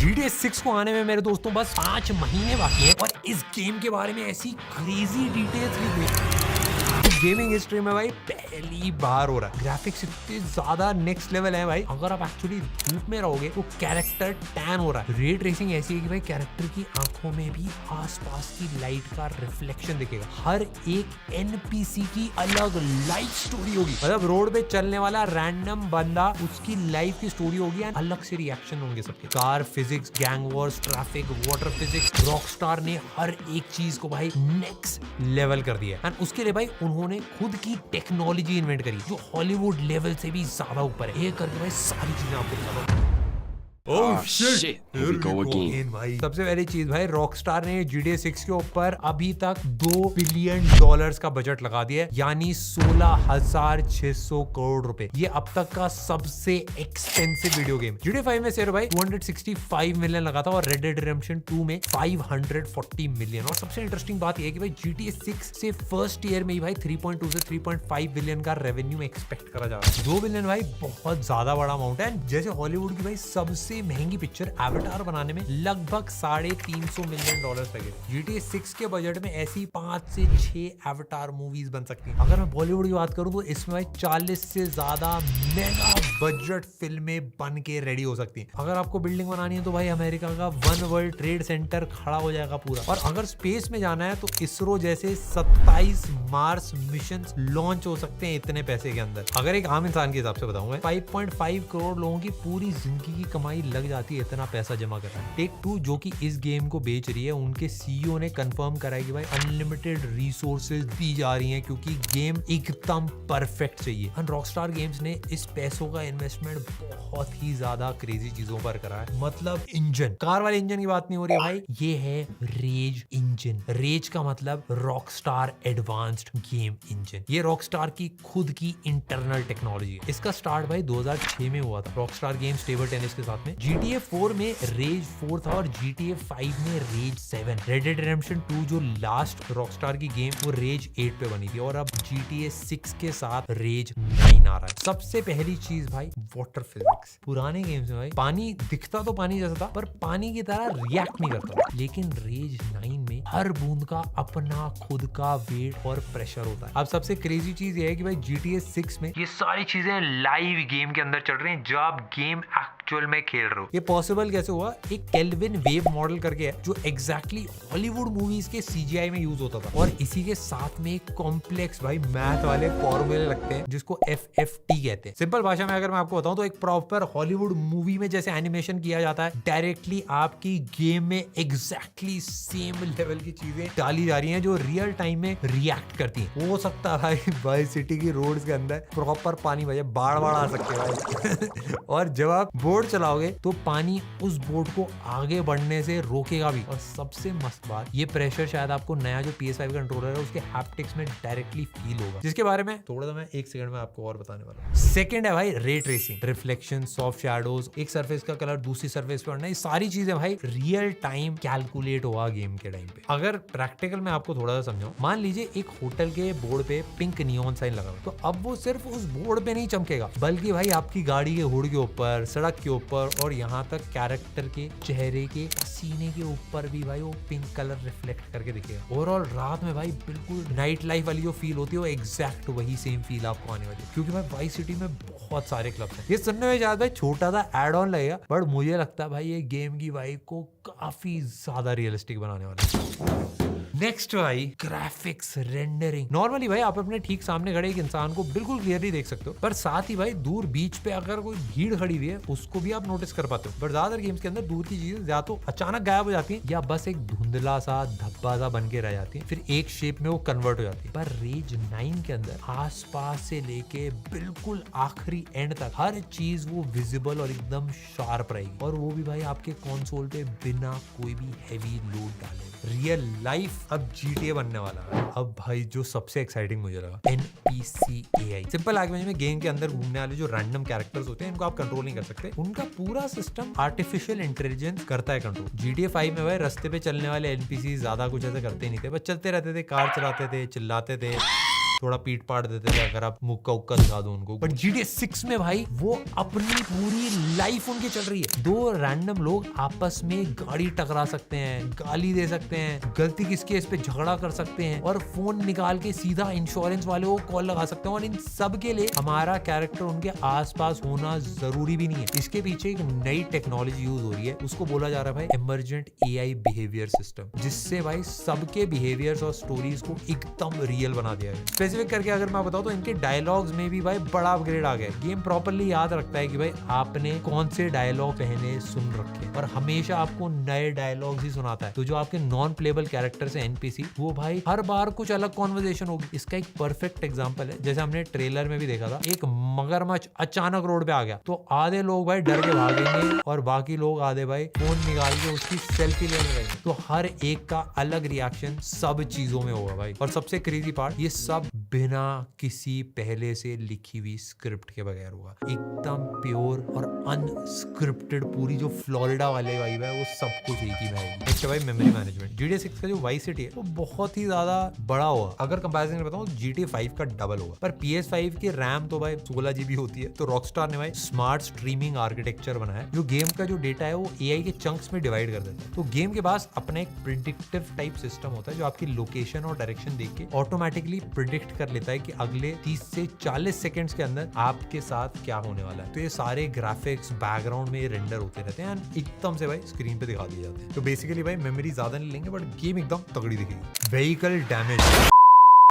GTA 6 को आने में मेरे दोस्तों बस 5 महीने बाकी हैं और इस गेम के बारे में ऐसी क्रेजी डिटेल्स लीक हुई गेमिंग हिस्ट्री में भाई पहली बार हो रहा है। ग्राफिक्स इतने ज्यादा नेक्स्ट लेवल है भाई, अगर आप एक्चुअली धूप में रहोगे तो कैरेक्टर टैन हो रहा है। रे ट्रेसिंग ऐसी है कि भाई कैरेक्टर की आंखों में भी आसपास की लाइट का रिफ्लेक्शन दिखेगा। हर एक एनपीसी की अलग लाइफ स्टोरी होगी, मतलब रोड पे चलने वाला रैंडम बंदा उसकी लाइफ की स्टोरी होगी एंड अलग से रिएक्शन होंगे सबके। Car physics, gang Wars, traffic, water physics, Rockstar ने हर एक चीज को भाई नेक्स्ट लेवल कर दिया एंड उसके लिए भाई उन्होंने खुद की टेक्नोलॉजी इन्वेंट करी जो हॉलीवुड लेवल से भी ज्यादा ऊपर है। ये करके भाई सारी चीजें आपको दिखाता हूं। Oh shit! Here we go again. भाई सबसे पहली चीज भाई रॉकस्टार ने GTA 6 के ऊपर अभी तक $2 बिलियन का बजट लगा दिया है, यानी 16,600 करोड़ रुपए। ये अब तक का सबसे एक्सपेंसिव वीडियो गेम। GTA 5 में सिर्फ भाई 265 मिलियन लगा था और Red Dead Redemption 2 में 540 मिलियन। और सबसे इंटरेस्टिंग बात यह है कि भाई GTA 6 से फर्स्ट ईयर में ही भाई 3.2 से 3.5 बिलियन का रेवेन्यू एक्सपेक्ट करा जा रहा है। 2 बिलियन भाई बहुत ज्यादा बड़ा अमाउंट है। जैसे हॉलीवुड की भाई सबसे महंगी पिक्चर एवाटार बनाने में लगभग $350 मिलियन लगे। GTA 6 के बजट में ऐसी 5 से 6 एवाटार मूवीज बन सकती हैं। अगर मैं बॉलीवुड की बात करूं तो इसमें भाई 40 से ज्यादा मेगा बजट फिल्में बन के रेडी हो सकती हैं। अगर आपको बिल्डिंग बनानी है तो भाई अमेरिका का वन वर्ल्ड ट्रेड सेंटर खड़ा हो जाएगा पूरा। और अगर स्पेस में जाना है तो इसरो जैसे 27 मार्स मिशन लॉन्च हो सकते हैं इतने पैसे के अंदर। अगर एक आम इंसान के हिसाब से बताऊं, 5.5 करोड़ लोगों की पूरी जिंदगी की कमाई लग जाती है इतना पैसा जमा करना। टेक 2 जो कि इस गेम को बेच रही है, उनके सीईओ ने कंफर्म करा है कि भाई अनलिमिटेड रिसोर्सेज दी जा रही हैं क्योंकि गेम एकदम परफेक्ट चाहिए। और रॉकस्टार गेम्स ने इस पैसों का इन्वेस्टमेंट बहुत ही ज्यादा क्रेजी चीजों पर करा है। मतलब इंजन, कार वाले इंजन की बात नहीं हो रही है भाई, ये है रेज इंजन। रेज का मतलब रॉकस्टार एडवांस्ड गेम इंजन। ये रॉकस्टार की खुद की इंटरनल टेक्नोलॉजी है। इसका स्टार्ट भाई 2006 में हुआ था रॉकस्टार गेम्स टेबल टेनिस के साथ में। GTA 4 में रेज 4 था और GTA 5 में रेज 7। Red Dead Redemption 2 जो लास्ट रॉकस्टार की गेम वो रेज 8 पे बनी थी और अब GTA 6 के साथ रेज 9 आ रहा है। सबसे पहली चीज भाई वाटर फिजिक्स। पुराने गेम्स में भाई पानी दिखता तो पानी जैसा था पर पानी की तरह रिएक्ट नहीं करता, लेकिन रेज 9 में हर बूंद का अपना खुद का वेट और प्रेशर होता है। अब सबसे क्रेजी चीज ये है कि भाई GTA 6 में ये सारी चीजें लाइव गेम के अंदर चल रही हैं जो आप गेम एक्चुअल में खेल रहे हो। ये पॉसिबल कैसे हुआ? एक केल्विन वेव मॉडल करके है जो एग्जैक्टली हॉलीवुड मूवीज के CGI में यूज होता था और इसी के साथ में एक कॉम्प्लेक्स भाई मैथ वाले फॉर्मूले लगते हैं जिसको FFT कहते हैं। सिंपल भाषा में अगर मैं आपको बताऊं तो एक प्रॉपर हॉलीवुड मूवी में जैसे एनिमेशन किया जाता है, डायरेक्टली आपकी गेम में एग्जैक्टली सेम लेवल की चीजें डाली जा रही हैं जो रियल टाइम में रिएक्ट करती हैं। हो सकता है भाई सिटी की रोड्स के अंदर प्रॉपर पानी बजे बाढ़ आ सकते हैं और जब आप बोट चलाओगे तो पानी उस बोट को आगे बढ़ने से रोकेगा भी। और सबसे मस्त बात, ये प्रेशर शायद आपको नया जो PS5 कंट्रोलर है उसके हैप्टिक्स में डायरेक्टली फील होगा, जिसके बारे में थोड़ा सा मैं एक सेकंड में आपको और बताने वाला हूं। सेकंड है भाई ray tracing, reflection, soft shadows, एक सरफेस का कलर दूसरी सरफेस पे पड़ना, ये सारी चीजें भाई रियल टाइम कैलकुलेट होगा गेम के टाइम पे। अगर प्रैक्टिकल में आपको थोड़ा सा समझाऊं, मान लीजिए एक होटल के बोर्ड पे पिंक नियॉन साइन लगा तो अब वो सिर्फ उस बोर्ड पे नहीं चमकेगा बल्कि भाई आपकी गाड़ी के हुड के ऊपर, सड़क के ऊपर और यहाँ तक कैरेक्टर के चेहरे के पसीने के ऊपर भी भाई वो पिंक कलर रिफ्लेक्ट करके दिखेगा। ओवरऑल रात में भाई बिल्कुल नाइट लाइफ वाली जो फील होती है वो एग्जैक्ट वही सेम फील आपको आने वाली है क्योंकि भाई वाइस सिटी में बहुत सारे क्लब्स हैं। ये सुनने में शायद भाई छोटा सा एड ऑन लगेगा बट मुझे लगता है भाई ये गेम की वाइब को काफी ज्यादा रियलिस्टिक बनाने वाला है। नेक्स्ट भाई ग्राफिक्स रेंडरिंग। नॉर्मली भाई आप अपने ठीक सामने खड़े एक इंसान को बिल्कुल क्लियरली देख सकते हो पर साथ ही भाई दूर बीच पे अगर कोई भीड़ खड़ी हुई है उसको भी आप नोटिस कर पाते हो। बट ज्यादातर गेम्स के अंदर दूर की चीजें या तो अचानक गायब हो जाती हैं या बस एक धुंधला सा धब्बा सा बन के रह जाती है, फिर एक शेप में वो कन्वर्ट हो जाती है। पर रेज 9 के अंदर आसपास से लेके बिल्कुल आखिरी एंड तक हर चीज वो विजिबल और एकदम शार्प रहेगी और वो भी भाई आपके कंसोल पे बिना कोई भी हैवी लोड डाले। रियल लाइफ अब GTA बनने वाला है। अब भाई जो सबसे एक्साइटिंग मुझे लगा NPC AI। सिंपल लैंग्वेज में गेम के अंदर घूमने वाले जो रैंडम कैरेक्टर्स होते हैं इनको आप कंट्रोल नहीं कर सकते, उनका पूरा सिस्टम आर्टिफिशियल इंटेलिजेंस करता है कंट्रोल। GTA 5 में भाई रास्ते पे चलने वाले NPC ज्यादा कुछ ऐसा करते नहीं थे, बस चलते रहते थे, कार चलाते थे, चिल्लाते थे, थोड़ा पीट पाट देते थे अगर आप मुक्का उक्का दिखा दो उनको। बट GTA 6 में भाई वो अपनी पूरी लाइफ उनकी चल रही है। दो रैंडम लोग आपस में गाड़ी टकरा सकते हैं, गाली दे सकते हैं, गलती किसकी है इस पे झगड़ा कर सकते हैं और फोन निकाल के सीधा इंश्योरेंस वाले को कॉल लगा सकते हैं। और इन सब के लिए हमारा कैरेक्टर उनके आसपास होना जरूरी भी नहीं है। इसके पीछे एक नई टेक्नोलॉजी यूज हो रही है, उसको बोला जा रहा है भाई इमर्जेंट AI बिहेवियर सिस्टम, जिससे भाई सबके बिहेवियर्स और स्टोरीज को एकदम रियल बना दिया है। स्पेसिफिक करके अगर मैं बताऊं तो इनके डायलॉग्स में भी भाई बड़ा अपग्रेड आ गया है। गेम प्रॉपर्ली याद रखता है कि भाई आपने कौन से डायलॉग पहले सुन रखे और हमेशा आपको नए डायलॉग्स ही सुनाता है। तो जो आपके नॉन प्लेबल कैरेक्टर्स है NPC, वो भाई हर बार कुछ अलग कॉन्वर्सेशन होगी। इसका एक परफेक्ट एग्जांपल है, जैसे हमने ट्रेलर में भी देखा था, एक मगरमच्छ अचानक रोड पे आ गया तो आधे लोग भाई डर के भागेंगे और बाकी लोग आधे भाई फोन निकाल के उसकी सेल्फी लेने लगेंगे। तो हर एक का अलग रिएक्शन सब चीजों में होगा भाई। और सबसे क्रेजी पार्ट, ये सब बिना किसी पहले से लिखी हुई स्क्रिप्ट के बगैर होगा। एकदम प्योर और अनस्क्रिप्टेड पूरी जो फ्लोरिडा वाले वाइब है वो सब कुछ एक ही में आएगी। नेक्स्ट भाई मेमोरी मैनेजमेंट। GTA 6 का जो वाइस सिटी है वो बहुत ही ज्यादा बड़ा होगा। अगर कंपैरिजन में बताऊं GTA 5 का डबल होगा। पर PS5 की रैम तो भाई 16 GB होती है। तो रॉकस्टार ने भाई स्मार्ट स्ट्रीमिंग आर्किटेक्चर बनाया है, जो गेम का जो डेटा है वो AI के चंक्स में डिवाइड कर देता है। तो गेम के पास अपना एक प्रिडिक्टिव टाइप सिस्टम होता है जो आपकी लोकेशन और डायरेक्शन देख के ऑटोमेटिकली प्रिडिक्ट कर लेता है कि अगले 30 से 40 सेकंड्स के अंदर आपके साथ क्या होने वाला है। तो ये सारे ग्राफिक्स बैकग्राउंड में रेंडर होते रहते हैं, एकदम से भाई स्क्रीन पे दिखा दिए जाते हैं। तो बेसिकली भाई मेमोरी ज्यादा नहीं लेंगे बट गेम एकदम तगड़ी दिखेगी। Vehicle damage.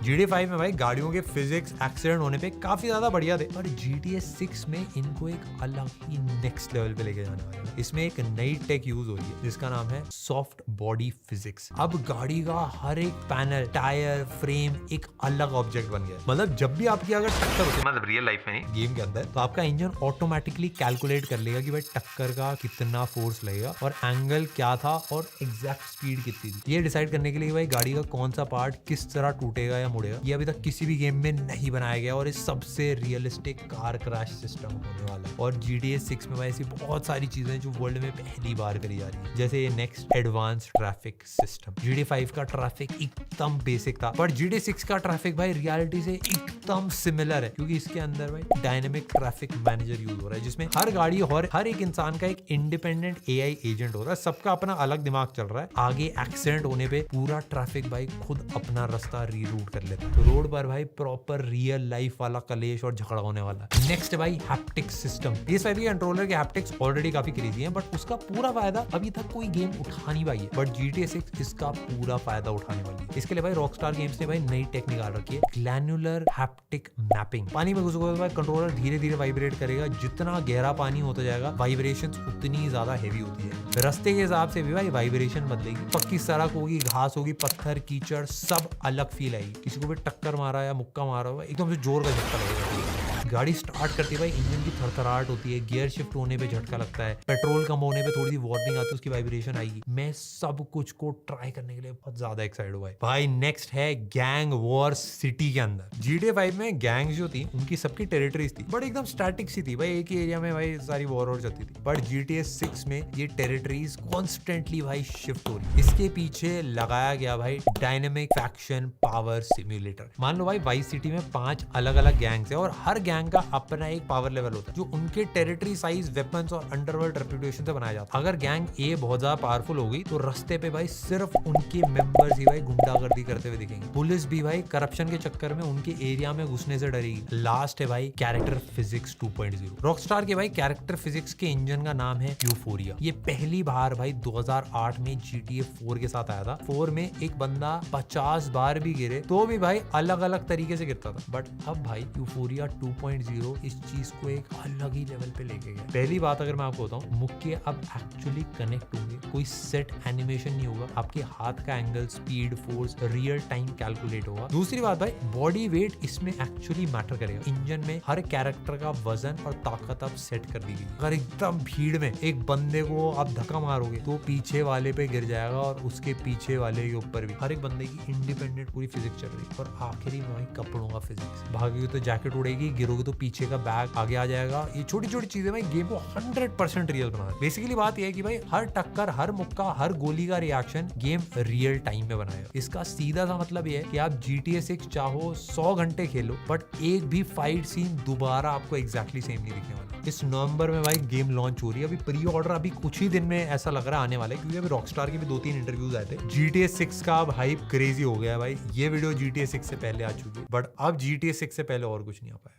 GTA 5 में भाई गाड़ियों के फिजिक्स एक्सीडेंट होने पे काफी ज्यादा बढ़िया थे, और GTA 6 में इनको एक अलग ही नेक्स्ट लेवल पे लेके जाने वाले हैं। इसमें एक नई टेक यूज हो रही है जिसका नाम है सॉफ्ट बॉडी फिजिक्स। अब गाड़ी का हर एक पैनल, टायर, फ्रेम एक अलग ऑब्जेक्ट बन गया। मतलब जब भी आपकी अगर टक्कर होती है, मतलब रियल लाइफ में नहीं गेम के अंदर, तो आपका इंजन ऑटोमेटिकली कैलकुलेट कर लेगा कि भाई टक्कर का कितना फोर्स लगेगा और एंगल क्या था और एग्जैक्ट स्पीड कितनी थी। ये डिसाइड करने के लिए भाई गाड़ी का कौन सा पार्ट किस तरह टूटेगा या मुड़ेगा, ये अभी तक किसी भी गेम में नहीं बनाया गया और इस सबसे रियलिस्टिक कार क्रैश सिस्टम होने वाला है। और GTA 6 में ऐसी बहुत सारी चीजें जो वर्ल्ड में पहली बार करी जा रही है, जैसे ये next advance traffic system. GTA 5 का ट्रैफिक एकदम बेसिक था, बट GTA 6 का ट्रैफिक भाई रियलिटी से एकदम सिमिलर है, क्योंकि इसके अंदर भाई डायनेमिक ट्रैफिक मैनेजर यूज हो रहा है, जिसमें हर गाड़ी और हर एक इंसान का एक इंडिपेंडेंट AI एजेंट हो रहा है। सबका अपना अलग दिमाग चल रहा है। आगे एक्सीडेंट होने पे पूरा ट्रैफिक भाई खुद अपना रास्ता रीरूट कर लेता है। तो रोड पर भाई प्रॉपर रियल लाइफ वाला कलेश और झगड़ा होने वाला है। नेक्स्ट भाई हैप्टिक सिस्टम। PS5 के कंट्रोलर के हैप्टिक्स ऑलरेडी काफी क्रेजी हैं, बट उसका पूरा फायदा अभी तक कोई गेम उठा नहीं पाई है, बट GTA 6 इसका पूरा फायदा उठाने वाली है। इसके लिए भाई रॉकस्टार गेम्स ने भाई नई टेक निकाल रखी है, ग्लैन्युलर हैप्टिक मैपिंग। पानी में घुसोगे भाई कंट्रोलर धीरे धीरे वाइब्रेट करेगा। जितना गहरा पानी होता जाएगा वाइब्रेशन उतनी ज्यादा हेवी होती है। रास्ते के हिसाब से भी भाई वाइब्रेशन बदलेगी। पक्की सड़क होगी, घास होगी, पत्थर, कीचड़, सब अलग फील आएगी। किसी को भी टक्कर मारा या मुक्का मारा हुआ एकदम से जोर का झटका लगेगा। गाड़ी स्टार्ट करती है भाई, इंजन की थरथराहट होती है, गियर शिफ्ट होने पे झटका लगता है, पेट्रोल कम होने पे थोड़ी सी वार्निंग आती है, उसकी वाइब्रेशन आएगी। मैं सब कुछ को ट्राई करने के लिए बहुत ज्यादा एक्साइटेड हुआ है भाई। नेक्स्ट है गैंग वॉर सिटी के अंदर। GTA 5 में गैंग जो थी उनकी सबकी टेरिटरीज थी, बट एकदम स्टैटिक सी थी भाई, एक ही एरिया में भाई सारी वॉर चलती थी। बट GTA 6 में ये टेरिटरीज कॉन्स्टेंटली भाई शिफ्ट हो रही है। इसके पीछे लगाया गया भाई डायनेमिक फैक्शन पावर सिम्युलेटर। मान लो भाई वाइस सिटी में 5 अलग अलग गैंग्स है और हर गैंग का अपना एक पावर लेवल होता है जो उनके टेरिटरी साइज, वेपन्स और अंडरवर्ल्ड रेपुटेशन से बनाया जाता है। अगर गैंग ए बहुत ज्यादा पावरफुल हो गई तो रास्ते पे भाई सिर्फ उनके मेंबर्स ही भाई गुंडागर्दी करते हुए दिखेंगे। पुलिस भी भाई करप्शन के चक्कर में उनके एरिया में घुसने से डरेगी। लास्ट है भाई कैरेक्टर फिजिक्स 2.0। रॉकस्टार के भाई कैरेक्टर फिजिक्स के इंजन का नाम है यूफोरिया। ये पहली बार भाई 2008 में GTA 4 के साथ आया था। 4 में एक बंदा 50 बार भी गिरे तो भी भाई अलग अलग तरीके से गिरता था, बट अब भाई यूफोरिया 2.0 इस चीज को एक अलग ही लेवल पे लेके गया। पहली बात अगर मैं आपको बताऊं, मुक्के अब एक्चुअली कनेक्ट होंगे, कोई सेट एनिमेशन नहीं होगा, आपके हाथ का angle, speed, force real time calculate होगा। दूसरी बात भाई बॉडी वेट इसमें एक्चुअली मैटर करेगा। इंजन में हर कैरेक्टर का वजन और ताकत अब सेट कर दी गई। अगर एकदम भीड़ में एक बंदे को आप धक्का मारोगे तो पीछे वाले पे गिर जाएगा और उसके पीछे वाले के ऊपर भी। हर एक बंदे की इंडिपेंडेंट पूरी फिजिक्स चल रही है। और आखिरी में भाई कपड़ों का फिजिक्स, भागेगी तो जैकेट उड़ेगी, गिरोगे तो पीछे का बैग आगे आ जाएगा। ये छोटी छोटी चीजें भाई गेम को 100% रियल बना है। बेसिकली बात यह है कि भाई हर टक्कर, हर मुक्का, हर गोली का रिएक्शन गेम रियल टाइम में बनाएगा। इसका सीधा सा मतलब ये है कि आप GTA 6 चाहो 100 घंटे खेलो, बट एक भी फाइट सीन दोबारा आपको एग्जैक्टली सेम नहीं दिखने वाला। इस नवंबर में भाई गेम लॉन्च हो रही है। अभी प्री ऑर्डर अभी कुछ ही दिन में ऐसा लग रहा है आने वाला है, क्योंकि अभी रॉकस्टार के भी 2-3 इंटरव्यूज आए थे। GTA 6 का अब हाइप क्रेजी हो गया है भाई। ये वीडियो GTA 6 से पहले आ चुकी है, बट अब GTA 6 से पहले और कुछ नहीं आ पाया।